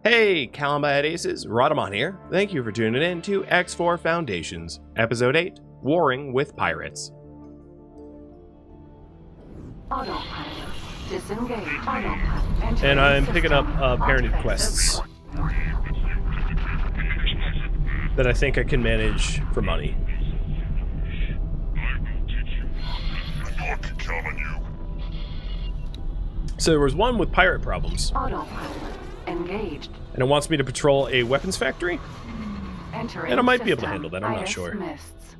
Hey, Calamba Aces, Rhadamant here. Thank you for tuning in to X4 Foundations, Episode 8, Warring with Pirates. Autopilot. Disengage. Autopilot. And I'm picking up parented quests that I think I can manage for money. So there was one with pirate problems. Autopilot. Engaged. And it wants me to patrol a weapons factory? Entering And I might be able to system. handle that, I'm not Iris sure. mists.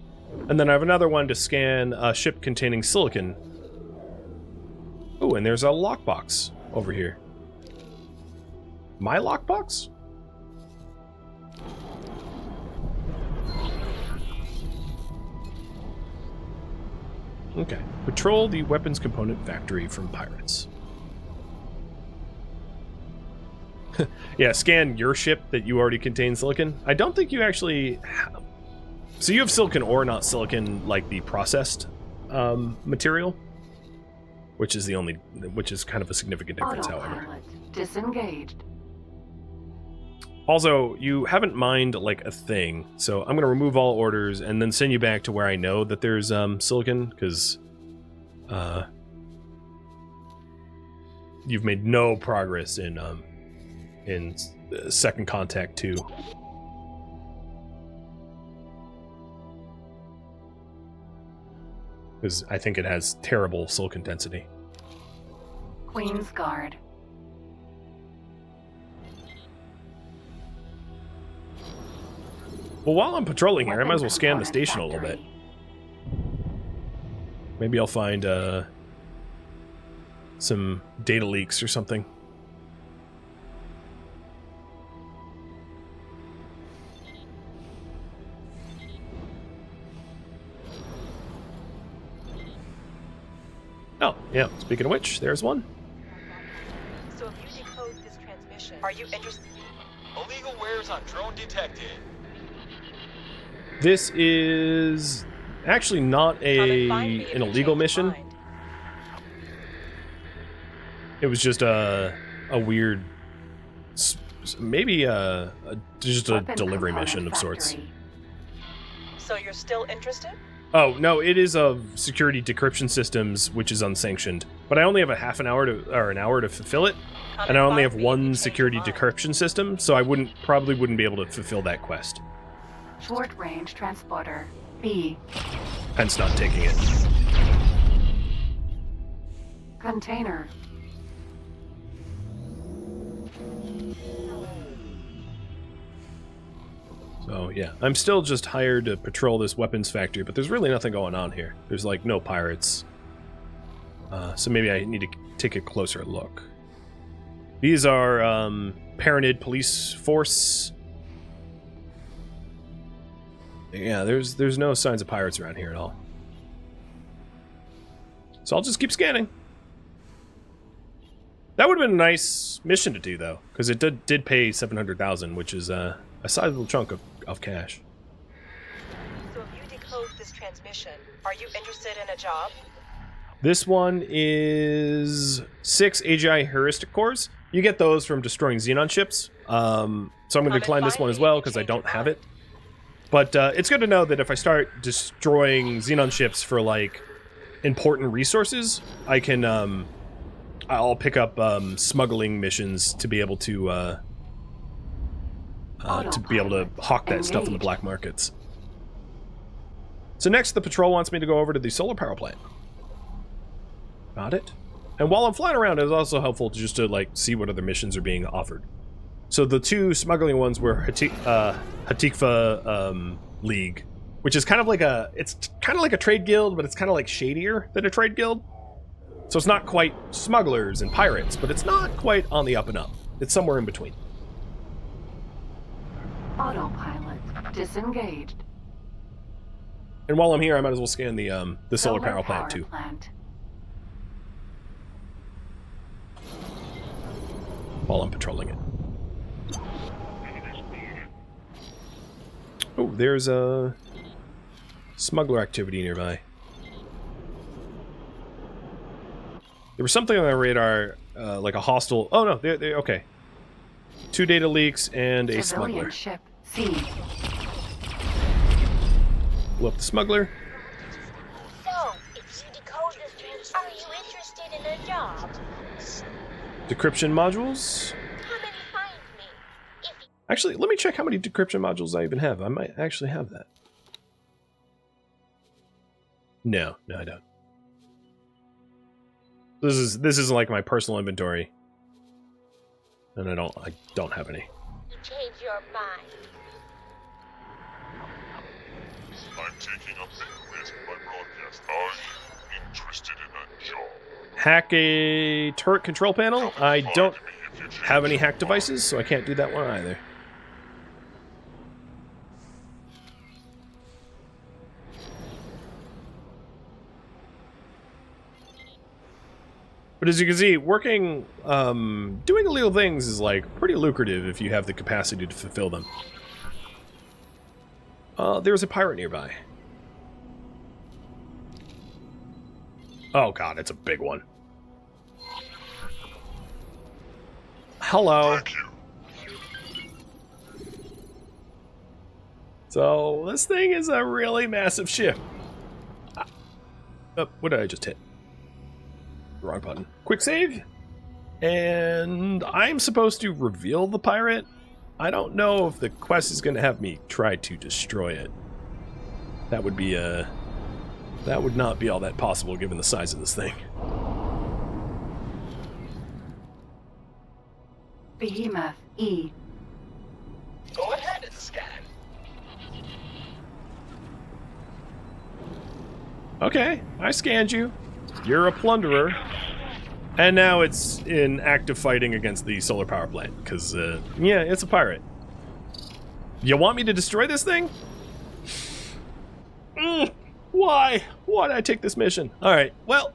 And then I have another one to scan a ship containing silicon. Ooh, and there's a lockbox over here. My lockbox? Okay. Patrol the weapons component factory from pirates. Yeah, scan your ship that you already contain silicon. I don't think you actually have... So you have silicon ore, not silicon like the processed material, which is kind of a significant difference, however. Autopilot. Disengaged. Also, you haven't mined like a thing, so I'm gonna remove all orders and then send you back to where I know that there's silicon, because you've made no progress in Second Contact 2. Because I think it has terrible silicon density. Queen's Guard. Well, while I'm patrolling here, I might as well scan the Weapon station a little bit. factory. Maybe I'll find some data leaks or something. Oh, yeah. Speaking of which, there's one. So if you decode this transmission, are you interested? Illegal wares on drone detected. This is actually not an illegal mission. It was just a weird, maybe just a Weapon delivery component mission of sorts. factory. So you're still interested? Oh, no, it is a security decryption systems, which is unsanctioned. But I only have a half an hour or an hour to fulfill it, and I only have one security decryption system, so I probably wouldn't be able to fulfill that quest. Short range transporter. B. Hence not taking it. Container. So, yeah. I'm still just hired to patrol this weapons factory, but there's really nothing going on here. There's, like, no pirates. So maybe I need to take a closer look. These are, parented police force. Yeah, there's no signs of pirates around here at all. So I'll just keep scanning. That would have been a nice mission to do, though, because it did pay $700,000, which is a sizable chunk of cash. So if you decode this transmission, are you interested in a job? This one is 6 AGI heuristic cores. You get those from destroying Xenon ships. So I'm going to decline this one as well because I don't have it. But it's good to know that if I start destroying Xenon ships for, like, important resources, I can, I'll pick up smuggling missions to be able to hawk that stuff in the black markets. So next, the patrol wants me to go over to the solar power plant. Got it. And while I'm flying around, it's also helpful to just to, like, see what other missions are being offered. So the two smuggling ones were Hatikva League, which is kind of like a trade guild, but it's kind of like shadier than a trade guild. So it's not quite smugglers and pirates, but it's not quite on the up and up. It's somewhere in between. Autopilot. Disengaged. And while I'm here, I might as well scan the solar power plant too. While I'm patrolling it. Oh, there's a smuggler activity nearby. There was something on my radar, like a hostile... Oh, no, they're okay. 2 data leaks, and a Civilian smuggler. ship C. Blow up the smuggler. So, if you decode this are you interested in a job? Decryption modules. Come and find me. If you Actually, let me check how many decryption modules I even have. I might actually have that. No, I don't. This is like my personal inventory, and I don't have any. change your mind. I'm taking a big risk by broadcast. Are you interested in that job? Hack a turret control panel. I don't have any hack devices, so I can't do that one either. But as you can see, working, doing illegal things is like pretty lucrative if you have the capacity to fulfill them. There's a pirate nearby. Oh god, it's a big one. Hello. Thank you. So, this thing is a really massive ship. Oh, what did I just hit? Wrong button. Quick save. And I'm supposed to reveal the pirate. I don't know if the quest is going to have me try to destroy it. That would be that would not be all that possible given the size of this thing. Behemoth E. Go ahead and scan. Okay, I scanned you. You're a plunderer. And now it's in active fighting against the solar power plant, because, yeah, it's a pirate. You want me to destroy this thing? Why? Why did I take this mission? Alright, well,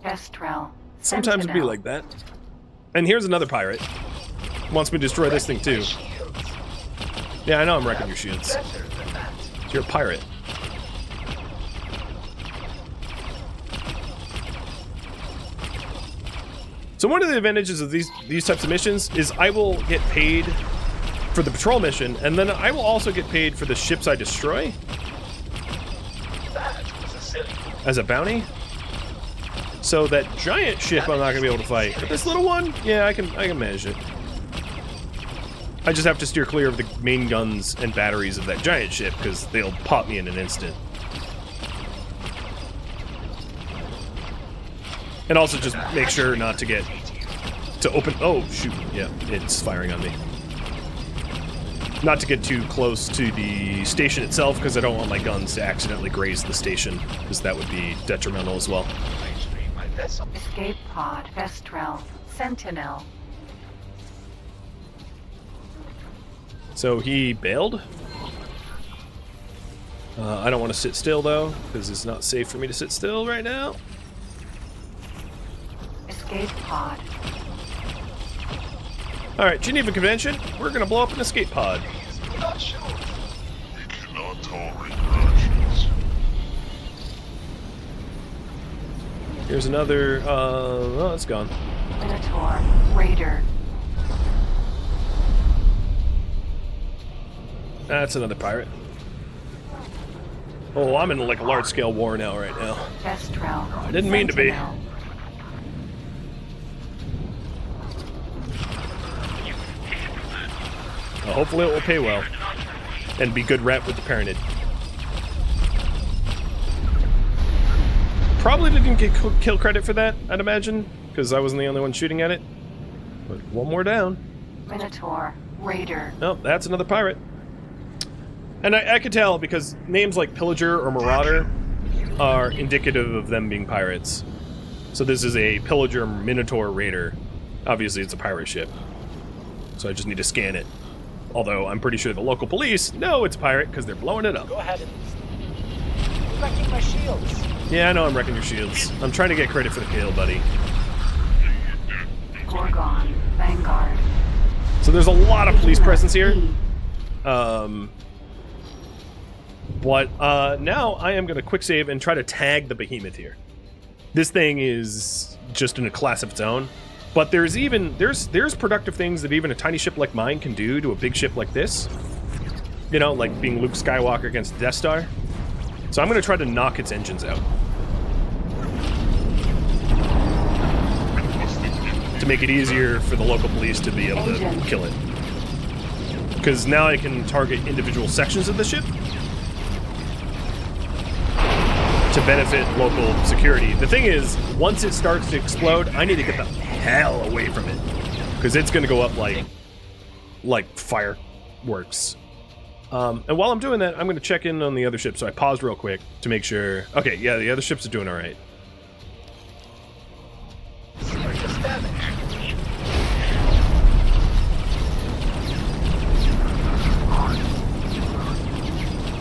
Kestrel. sometimes it'd be Sentinel. like that. And here's another pirate. Wants me to destroy this thing, too. Yeah, I know I'm wrecking your shields. You're a pirate. So one of the advantages of these types of missions is I will get paid for the patrol mission, and then I will also get paid for the ships I destroy as a bounty. So that giant ship I'm not gonna be able to fight, but this little one, yeah, I can manage it. I just have to steer clear of the main guns and batteries of that giant ship because they'll pop me in an instant. And also just make sure not to get to open. Oh shoot! Yeah, it's firing on me. Not to get too close to the station itself because I don't want my guns to accidentally graze the station because that would be detrimental as well. Escape pod. Kestrel. Sentinel. So he bailed. I don't want to sit still though because it's not safe for me to sit still right now. Escape pod. Alright, Geneva Convention, we're gonna blow up an escape pod. Not sure. We cannot tolerate corrections. Here's another, oh, it's gone. Minotaur. Raider. That's another pirate. Oh, I'm in like a large-scale war now right now. Kestrel. I didn't mean to be. Sentinel. Hopefully it will pay well. And be good rep with the Paranid. Probably didn't get kill credit for that, I'd imagine, because I wasn't the only one shooting at it. But one more down. Minotaur. Raider. Oh, that's another pirate. And I could tell because names like Pillager or Marauder are indicative of them being pirates. So this is a Pillager Minotaur Raider. Obviously it's a pirate ship. So I just need to scan it. Although I'm pretty sure the local police know it's a pirate because they're blowing it up. Go ahead and... You're wrecking my shields. Yeah, I know I'm wrecking your shields. I'm trying to get credit for the kill, buddy. Gorgon. Vanguard. So there's a lot of police presence here. E. But now I am going to quick save and try to tag the behemoth here. This thing is just in a class of its own. But there's productive things that even a tiny ship like mine can do to a big ship like this. You know, like being Luke Skywalker against the Death Star. So I'm going to try to knock its engines out. To make it easier for the local police to be able to kill it. Because now I can target individual sections of the ship to benefit local security. The thing is, once it starts to explode, I need to get the hell away from it. Because it's going to go up like fireworks. And while I'm doing that, I'm going to check in on the other ship. So I paused real quick to make sure. Okay, yeah, the other ships are doing all right. Serious damage.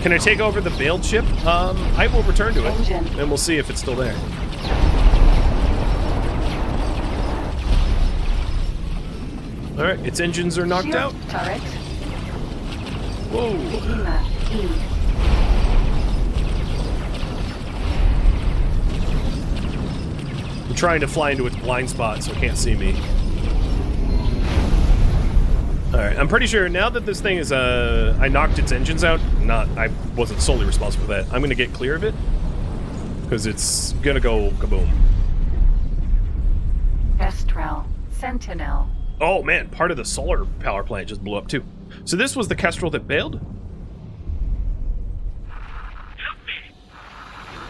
Can I take over the bailed ship? I will return to it, Engine. and we'll see if it's still there. All right, its engines are knocked Shield out. turret. Whoa. Edema. E. I'm trying to fly into its blind spot so it can't see me. Alright, I'm pretty sure now that this thing is, I knocked its engines out. I wasn't solely responsible for that. I'm gonna get clear of it. Because it's gonna go kaboom. Kestrel. Sentinel. Oh man, part of the solar power plant just blew up too. So this was the Kestrel that bailed?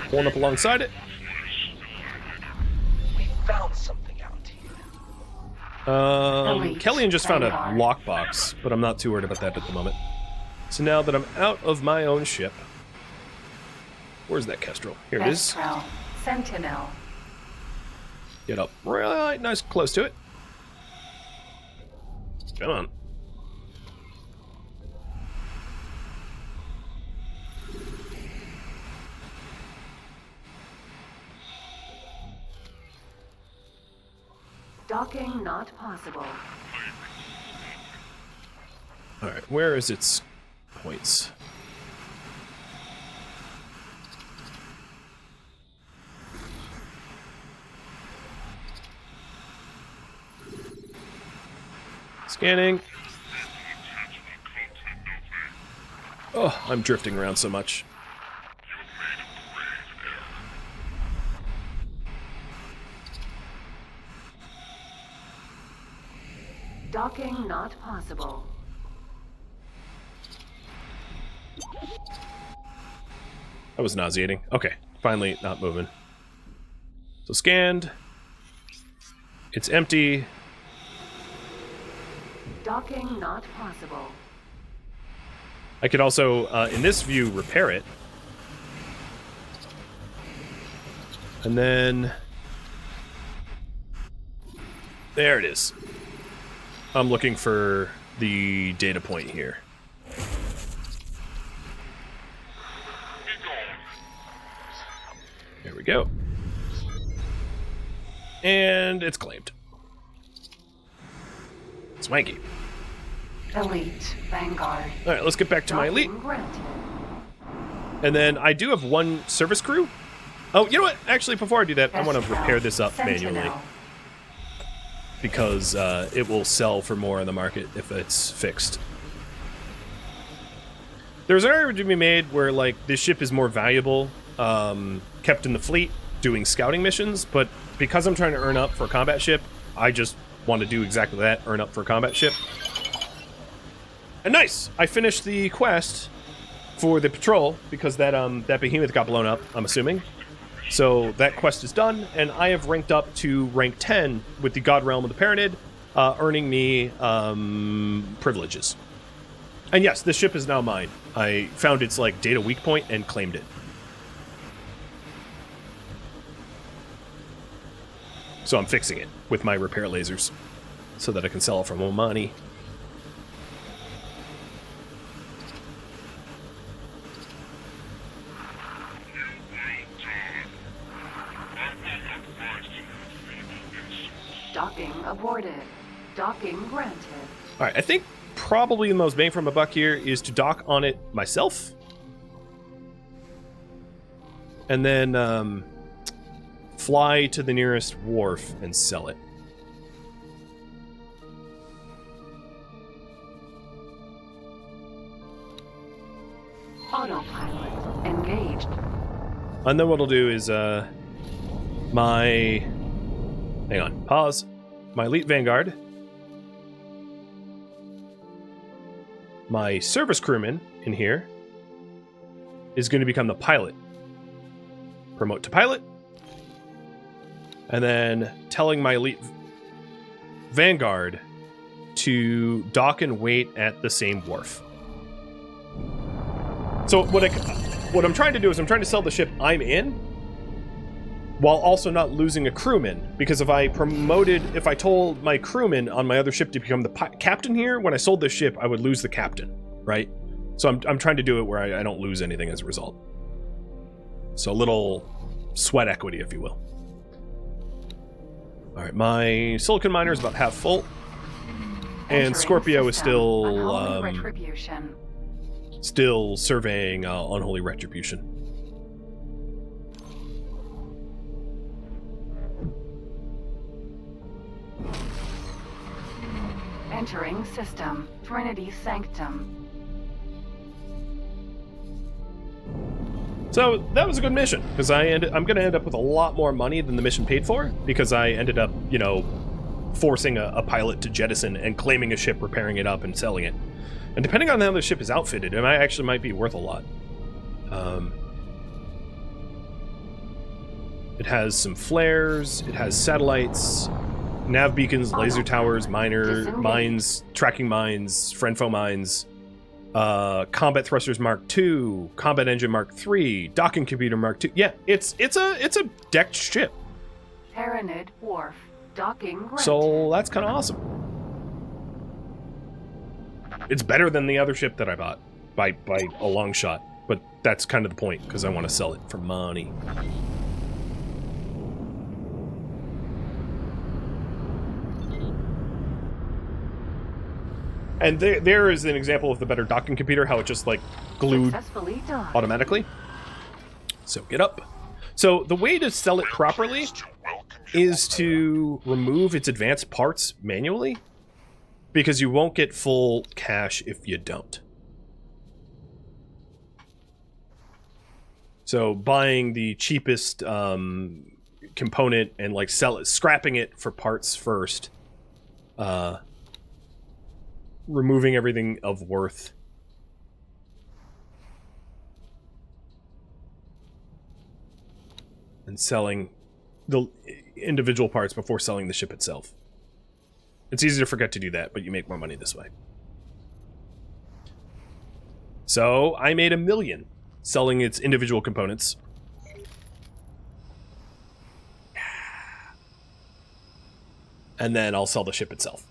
Pulling up alongside it. We found something out here. Kellyanne just found a lockbox, but I'm not too worried about that at the moment. So now that I'm out of my own ship, where's that Kestrel? Here it is. Kestrel. Sentinel. Get up right nice close to it. Come on. Docking not possible. Alright, where is its points? Scanning. Oh, I'm drifting around so much. Docking not possible. That was nauseating. Okay, finally not moving. So scanned. It's empty. Docking not possible. I could also, in this view, repair it. And then... there it is. I'm looking for the data point here. There we go. And it's claimed. Swanky. Elite. Vanguard. Alright, let's get back to my elite. Docking granted. And then I do have one service crew. Oh, you know what? Actually, before I do that, I want to repair this up manually. Because it will sell for more in the market if it's fixed. There's an argument to be made where, like, this ship is more valuable kept in the fleet doing scouting missions, but because I'm trying to earn up for a combat ship, I just want to do exactly that, earn up for a combat ship. And nice! I finished the quest for the patrol, because that that behemoth got blown up, I'm assuming. So that quest is done, and I have ranked up to rank 10 with the God Realm of the Paranid, earning me privileges. And yes, this ship is now mine. I found its like data weak point and claimed it. So I'm fixing it with my repair lasers so that I can sell it for more money. Docking aborted. Docking granted. Alright, I think probably the most bang for my buck here is to dock on it myself. And then fly to the nearest wharf and sell it. Autopilot engaged. And then what I'll do is my... Hang on. Pause. My Elite Vanguard. My service crewman in here is going to become the pilot. Promote to pilot. And then telling my Elite Vanguard to dock and wait at the same wharf. So what I'm trying to do is I'm trying to sell the ship I'm in while also not losing a crewman. Because if I told my crewman on my other ship to become the captain here, when I sold this ship, I would lose the captain, right? So I'm trying to do it where I don't lose anything as a result. So a little sweat equity, if you will. All right, my silicon miner is about half full. And Scorpio is still Retribution. still surveying Unholy Retribution. Entering system. Trinity Sanctum. So that was a good mission, because I'm going to end up with a lot more money than the mission paid for, because I ended up, you know, forcing a pilot to jettison and claiming a ship, repairing it up, and selling it. And depending on how the ship is outfitted, it might be worth a lot. It has some flares, it has satellites, nav beacons, laser towers, mines, tracking mines, friend-foe mines, combat thrusters Mark II, combat engine Mark III, docking computer Mark II. Yeah, it's a decked ship. Tyranid Wharf. Docking granted. So that's kind of awesome. It's better than the other ship that I bought by a long shot, but that's kind of the point, because I want to sell it for money. And there is an example of the better docking computer, how it just like glued Successfully done. automatically. So get up. So the way to sell it properly is to remove its advanced parts manually, because you won't get full cash if you don't. So buying the cheapest component and like scrapping it for parts first, removing everything of worth, and selling the individual parts before selling the ship itself. It's easy to forget to do that, but you make more money this way. So I made $1 million selling its individual components. And then I'll sell the ship itself.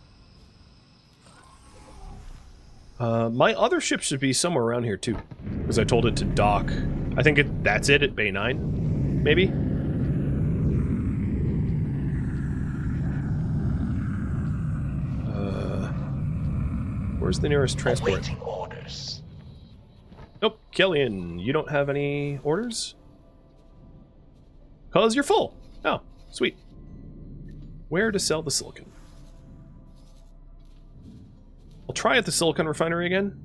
My other ship should be somewhere around here too, because I told it to dock. I think that's it at Bay 9, maybe? Where's the nearest transport? Awaiting orders. Nope, Killian, you don't have any orders? 'Cause you're full. Oh, sweet. Where to sell the silicon? I'll try at the silicon refinery again.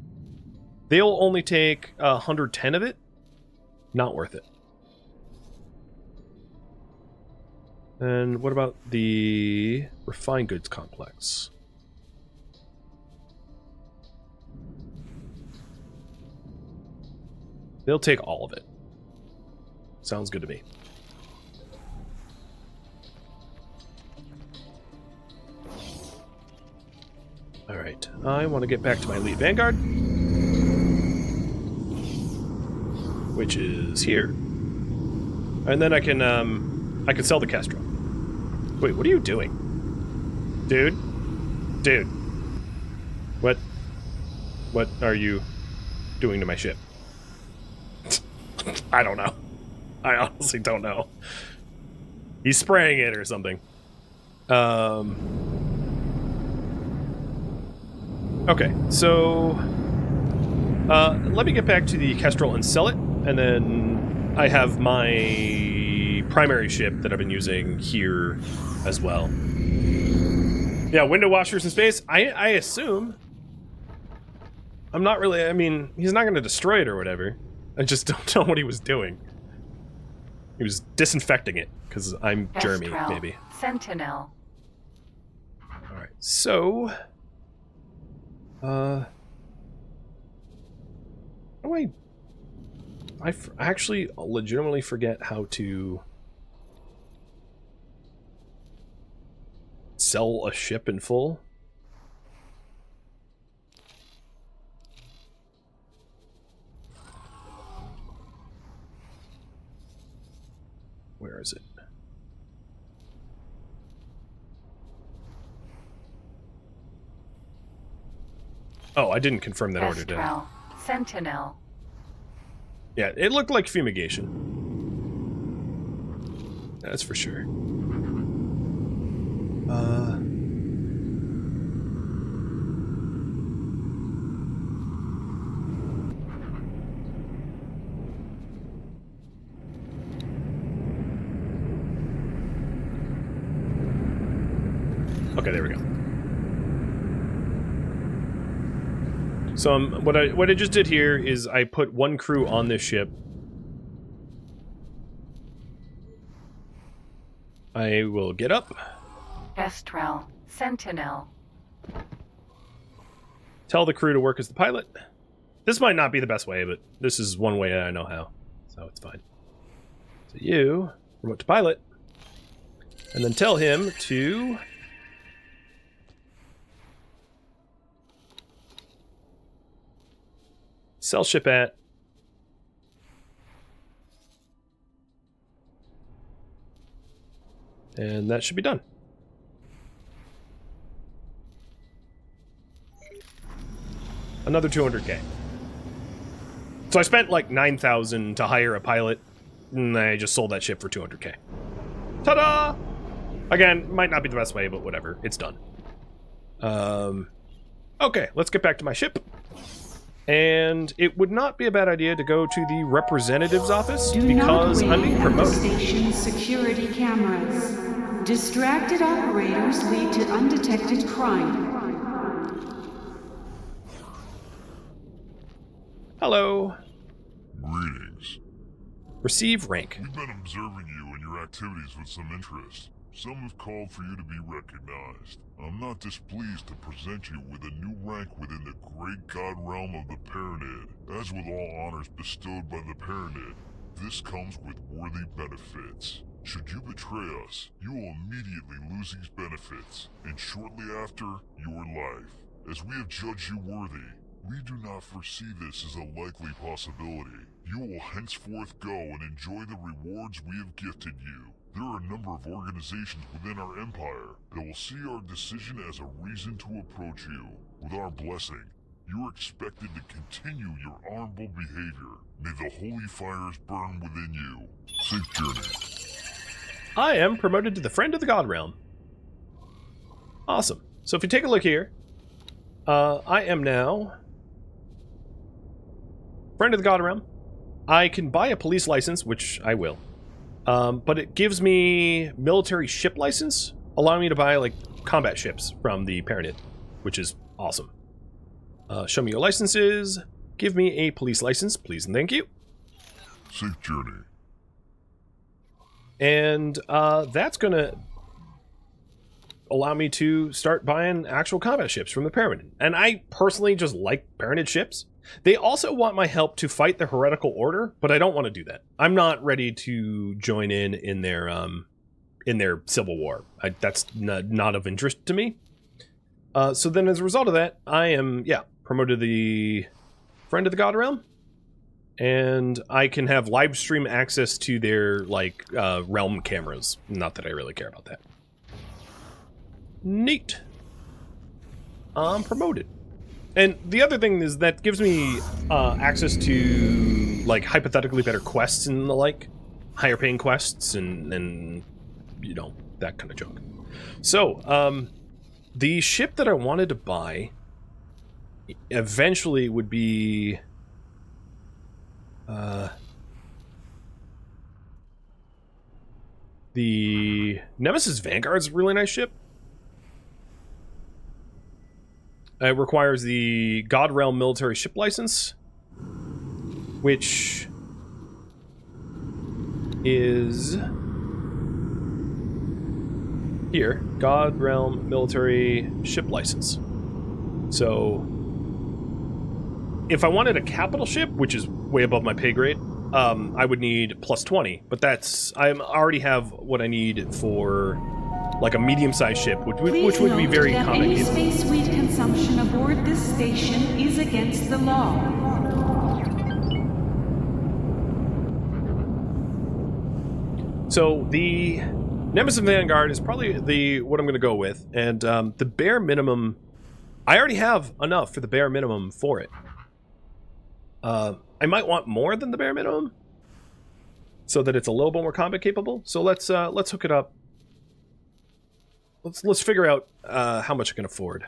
They'll only take 110 of it. Not worth it. And what about the refined goods complex? They'll take all of it. Sounds good to me. Alright, I want to get back to my Elite Vanguard, which is here. And then I can sell the Castro. Wait, what are you doing? Dude? Dude. What are you doing to my ship? I don't know. I honestly don't know. He's spraying it or something. Okay, so let me get back to the Kestrel and sell it, and then I have my primary ship that I've been using here as well. Yeah, window washers in space. I assume I'm not really, I mean, he's not going to destroy it or whatever. I just don't know what he was doing. He was disinfecting it, because I'm germy, Kestrel. maybe. Sentinel. Alright, so... how do I actually legitimately forget how to sell a ship in full. Where is it? Oh, I didn't confirm that order, did I? Kestrel. Sentinel. Yeah, it looked like fumigation. That's for sure. Okay, there we go. So what I just did here is I put one crew on this ship. I will get up. Kestrel. Sentinel. Tell the crew to work as the pilot. This might not be the best way, but this is one way I know how, so it's fine. So you remote to pilot, and then tell him to sell ship at and that should be done. Another 200k. So I spent like 9,000 to hire a pilot, and I just sold that ship for 200k. Ta-da! Again, might not be the best way, but whatever. It's done. Okay, let's get back to my ship. And it would not be a bad idea to go to the representative's office because I'm being promoted. Station security cameras. Distracted operators lead to undetected crime. Hello. Greetings. Receive rank. We've been observing you and your activities with some interest. Some have called for you to be recognized. I'm not displeased to present you with a new rank within the great god realm of the Paranid. As with all honors bestowed by the Paranid, this comes with worthy benefits. Should you betray us, you will immediately lose these benefits, and shortly after, your life. As we have judged you worthy, we do not foresee this as a likely possibility. You will henceforth go and enjoy the rewards we have gifted you. There are a number of organizations within our empire that will see our decision as a reason to approach you. With our blessing, you are expected to continue your honorable behavior. May the holy fires burn within you. Safe journey. I am promoted to the Friend of the God Realm. Awesome. So if you take a look here, I am now Friend of the God Realm. I can buy a police license, which I will. But it gives me military ship license, allowing me to buy, like, combat ships from the Paranid, which is awesome. Show me your licenses. Give me a police license, please and thank you. Safe journey. And that's going to allow me to start buying actual combat ships from the Paranid. And I personally just like Paranid ships. They also want my help to fight the heretical order, but I don't want to do that. I'm not ready to join in their civil war. That's not of interest to me. So then as a result of that, I am, promoted to the Friend of the God Realm. And I can have live stream access to their, like, realm cameras. Not that I really care about that. Neat. I'm promoted. And the other thing is that gives me access to, like, hypothetically better quests and the like. Higher paying quests and you know, that kind of junk. So, the ship that I wanted to buy eventually would be... the Nemesis Vanguard's a really nice ship. It requires the God Realm military ship license, which is here. God Realm military ship license. So, if I wanted a capital ship, which is way above my pay grade, I would need plus 20. But that's... I already have what I need for, like, a medium-sized ship, which would be very that combat any capable. space suite consumption aboard this station is against the law. So the Nemesis Vanguard is probably what I'm going to go with, and the bare minimum, I already have enough for the bare minimum for it. I might want more than the bare minimum, so that it's a little bit more combat capable. So let's hook it up. Let's figure out how much I can afford.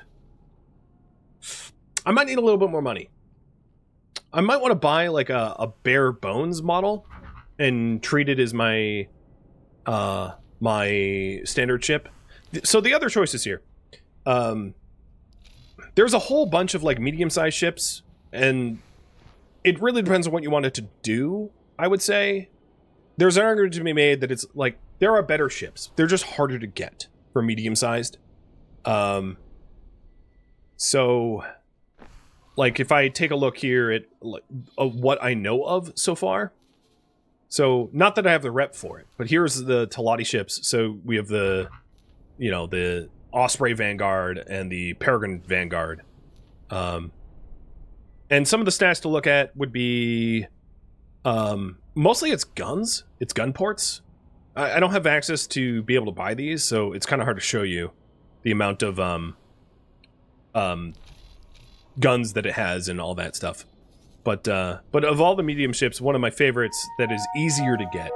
I might need a little bit more money. I might want to buy like a bare bones model and treat it as my my standard ship. So the other choices here, there's a whole bunch of like medium-sized ships, and it really depends on what you want it to do. I would say there's an argument to be made that it's like there are better ships. They're just harder to get for medium-sized. So like if I take a look here at what I know of so far. So, not that I have the rep for it, but here's the Talati ships. So, we have the, you know, the Osprey Vanguard and the Peregrine Vanguard. And some of the stats to look at would be, mostly it's guns. It's gun ports. I don't have access to be able to buy these, so it's kind of hard to show you the amount of, guns that it has and all that stuff. But of all the medium ships, one of my favorites that is easier to get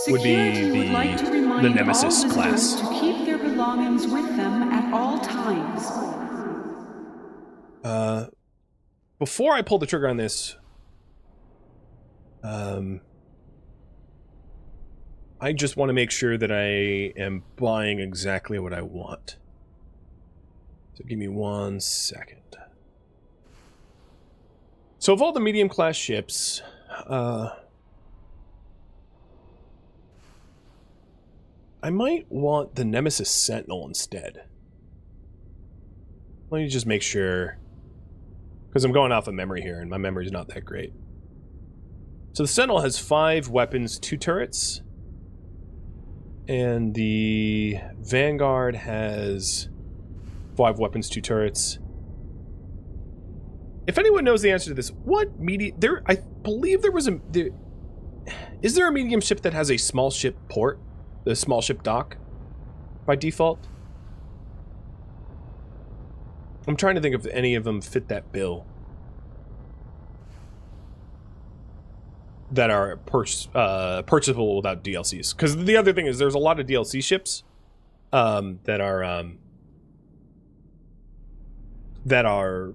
would be the Nemesis class. To keep their belongings with them at all times. Before I pull the trigger on this, I just want to make sure that I am buying exactly what I want. So give me 1 second. So of all the medium class ships, I might want the Nemesis Sentinel instead. Let me just make sure, because I'm going off of memory here, and my memory's not that great. So the Sentinel has 5 weapons, 2 turrets, and the Vanguard has 5 weapons, 2 turrets. If anyone knows the answer to this, what medium... I believe there was a... is there a medium ship that has a small ship port? The small ship dock? By default? I'm trying to think if any of them fit that bill. That are purchasable without DLCs. Because the other thing is there's a lot of DLC ships that are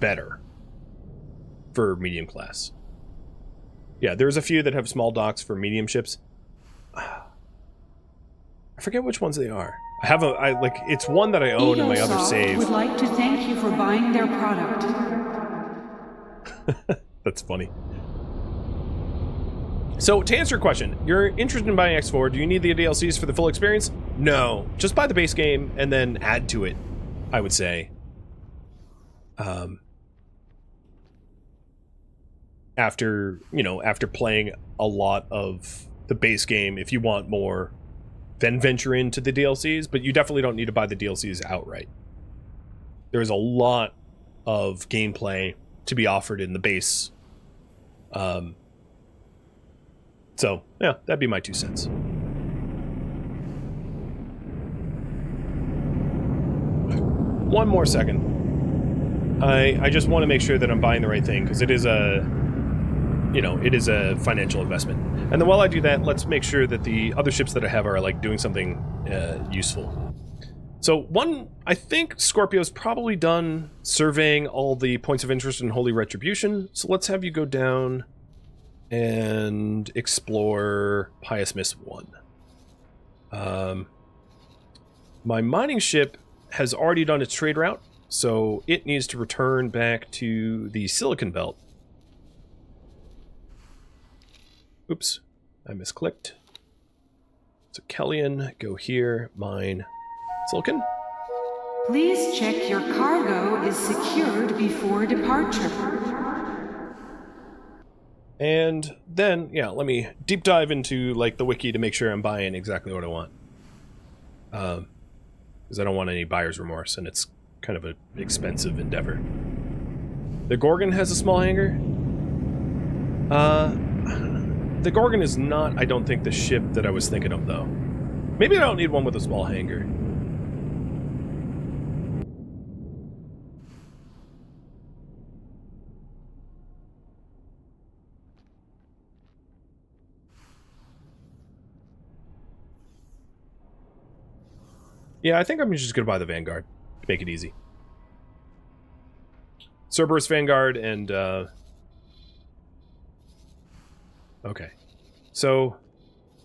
better for medium class. Yeah, there's a few that have small docks for medium ships. I forget which ones they are. It's one that I own in my other save. Would like to thank you for buying their product. That's funny. So, to answer your question, you're interested in buying X4, do you need the DLCs for the full experience? No. Just buy the base game and then add to it, I would say. After playing a lot of the base game, if you want more, then venture into the DLCs, but you definitely don't need to buy the DLCs outright. There's a lot of gameplay to be offered in the base. So, yeah, that'd be my 2 cents. One more second. I just want to make sure that I'm buying the right thing, because it is a financial investment. And then while I do that, let's make sure that the other ships that I have are, like, doing something useful. So, I think Scorpio's probably done surveying all the points of interest in Holy Retribution, so let's have you go down and explore Pious Mist 1. My mining ship has already done its trade route, So it needs to return back to the silicon belt. Oops, I misclicked. So Kellyan, go here, mine silicon. Please check your cargo is secured before departure. And then, yeah, let me deep dive into like the wiki to make sure I'm buying exactly what I want. Because I don't want any buyer's remorse, and it's kind of an expensive endeavor. The Gorgon has a small hangar. The Gorgon is not, I don't think, the ship that I was thinking of, though. Maybe I don't need one with a small hangar. Yeah, I think I'm just going to buy the Vanguard to make it easy. Cerberus Vanguard and, okay. So,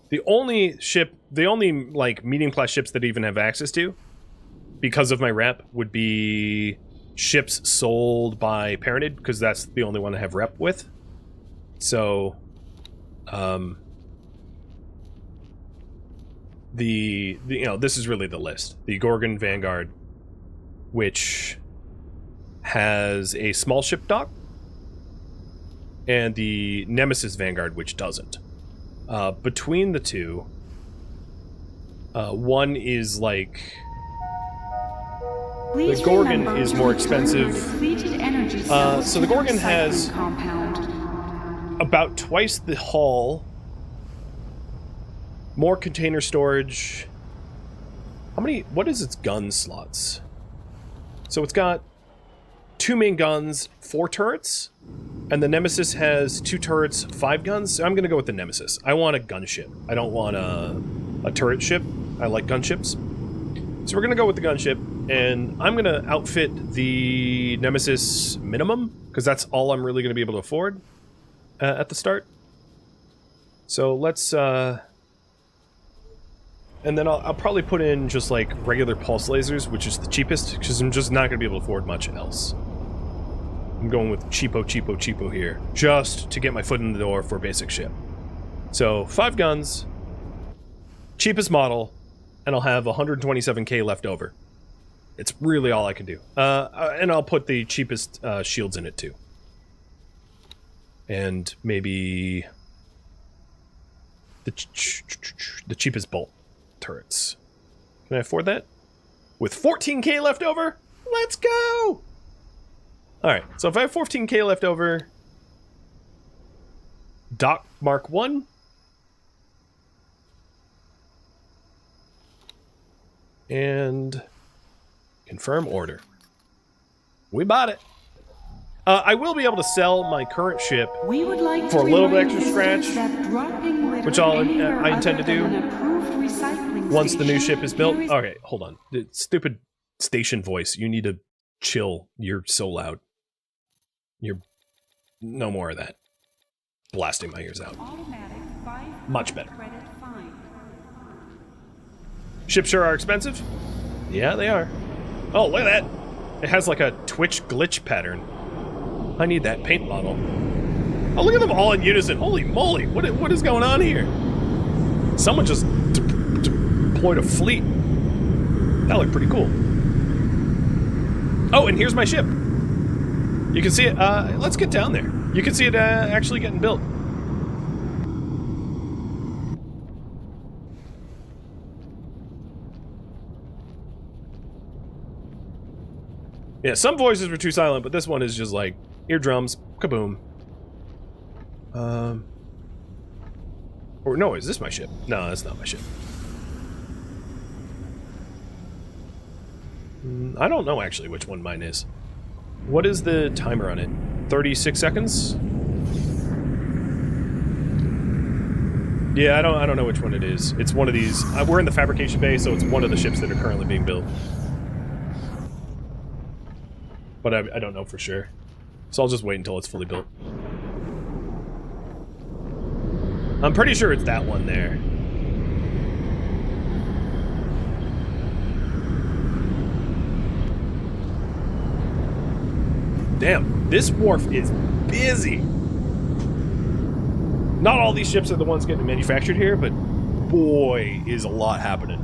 the only, like, medium-class ships that I even have access to, because of my rep, would be ships sold by Parented, because that's the only one I have rep with. So, you know, this is really the list. The Gorgon Vanguard, which has a small ship dock, and the Nemesis Vanguard, which doesn't. Between the two, one is like... Please the Gorgon remember is to more return expensive. your depleted energy cells So the to Gorgon recycling has compound. about twice the hull, more container storage. How many? What is its gun slots? So it's got 2 main guns, 4 turrets, and the Nemesis has 2 turrets, 5 guns. So I'm gonna go with the Nemesis. I want a gunship. I don't want a turret ship. I like gunships. So we're gonna go with the gunship, and I'm gonna outfit the Nemesis minimum, because that's all I'm really gonna be able to afford at the start. So let's and then I'll probably put in just like regular pulse lasers, which is the cheapest, because I'm just not going to be able to afford much else. I'm going with cheapo here, just to get my foot in the door for a basic ship. So 5 guns, cheapest model, and I'll have 127k left over. It's really all I can do. And I'll put the cheapest shields in it too. And maybe the cheapest bolt turrets. Can I afford that? With 14k left over? Let's go! Alright, so if I have 14k left over, Dock Mark 1. And confirm order. We bought it. I will be able to sell my current ship We would like for to a little bit remind extra visitors scratch, that dropping litter which I anywhere intend to other do than an approved recycling once the new station ship is built. carries- Okay, hold on. The stupid station voice. You need to chill. You're so loud. You're... No more of that. Blasting my ears out. Automatic 5 Much better. credit fine. Ships sure are expensive. Yeah, they are. Oh, look at that. It has like a Twitch glitch pattern. I need that paint bottle. Oh, look at them all in unison. Holy moly. What is going on here? Someone just deployed a fleet. That looked pretty cool. Oh, and here's my ship. You can see it. Let's get down there. You can see it actually getting built. Yeah, some voices were too silent, but this one is just like eardrums, kaboom. Or no, is this my ship? No, that's not my ship. I don't know actually which one mine is. What is the timer on it? 36 seconds? Yeah, I don't know which one it is. It's one of these. We're in the fabrication bay, so it's one of the ships that are currently being built. But I don't know for sure. So I'll just wait until it's fully built. I'm pretty sure it's that one there. damn, this wharf is busy. Not all these ships are the ones getting manufactured here, but boy, is a lot happening.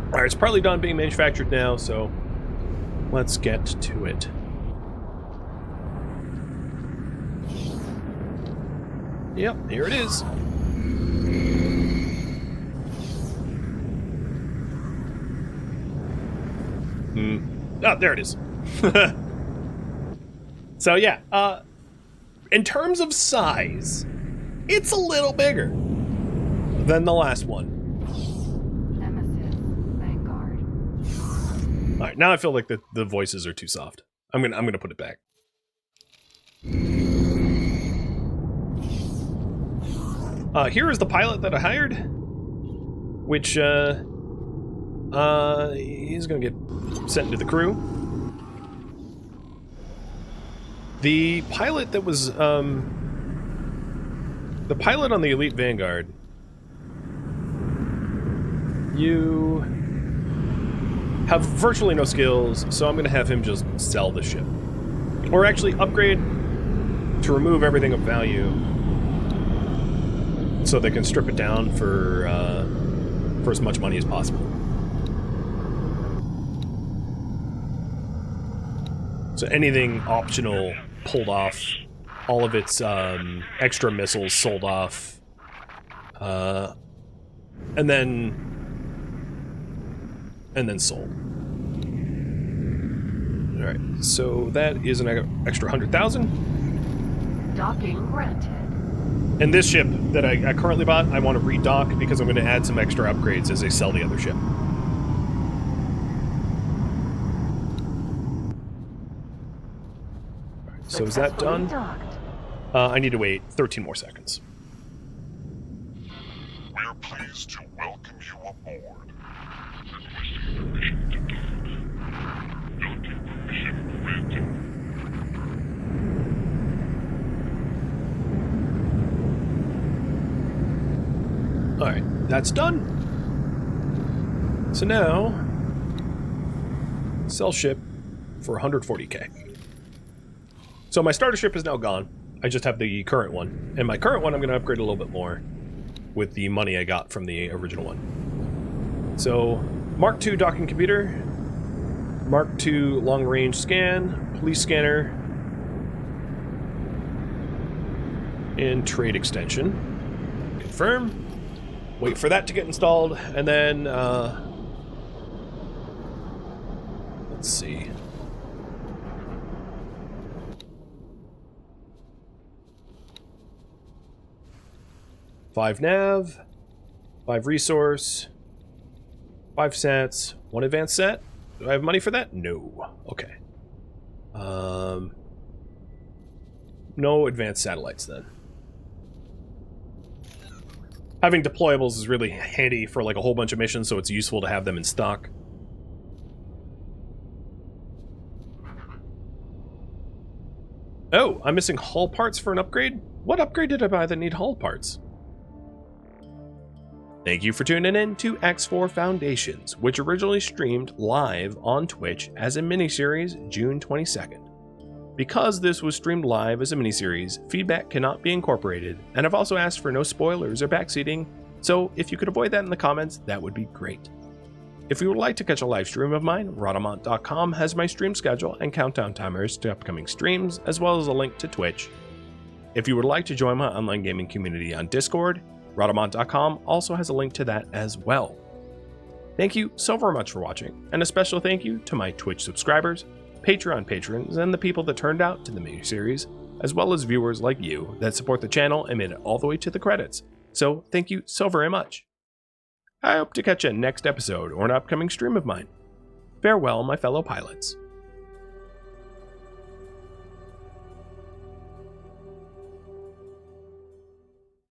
All right, it's partly done being manufactured now, so let's get to it. Yep, here it is. Oh, there it is. So yeah, in terms of size, it's a little bigger than the last one. All right, now I feel like the voices are too soft. I'm gonna put it back. Here is the pilot that I hired, which he's gonna get sent into the crew. The pilot that was the pilot on the Elite Vanguard. You have virtually no skills, so I'm going to have him just sell the ship. Or actually upgrade to remove everything of value so they can strip it down for as much money as possible. So anything optional pulled off, all of its extra missiles sold off, and then sold. All right, so that is an extra 100,000. Docking granted. And this ship that I currently bought, I want to redock because I'm going to add some extra upgrades as they sell the other ship. All right, so is that done? I need to wait 13 more seconds. We're pleased to welcome you aboard. Alright, that's done. So now, sell ship for 140k. So my starter ship is now gone. I just have the current one. And my current one I'm going to upgrade a little bit more with the money I got from the original one. So, Mark II docking computer, Mark II long-range scan, police scanner, and trade extension. Confirm. Wait for that to get installed, and then, let's see. Five nav, 5 resource, 5 sats, 1 advanced set. Do I have money for that? No. Okay. No advanced satellites then. Having deployables is really handy for like a whole bunch of missions, so it's useful to have them in stock. Oh, I'm missing hull parts for an upgrade? What upgrade did I buy that need hull parts? Thank you for tuning in to X4 Foundations, which originally streamed live on Twitch as a miniseries June 22nd. Because this was streamed live as a miniseries, feedback cannot be incorporated, and I've also asked for no spoilers or backseating, so if you could avoid that in the comments, that would be great. If you would like to catch a live stream of mine, Rhadamant.com has my stream schedule and countdown timers to upcoming streams, as well as a link to Twitch. If you would like to join my online gaming community on Discord, Rhadamant.com also has a link to that as well. Thank you so very much for watching, and a special thank you to my Twitch subscribers, Patreon patrons, and the people that turned out to the miniseries, as well as viewers like you that support the channel and made it all the way to the credits. So thank you so very much. I hope to catch you next episode or an upcoming stream of mine. Farewell, my fellow pilots.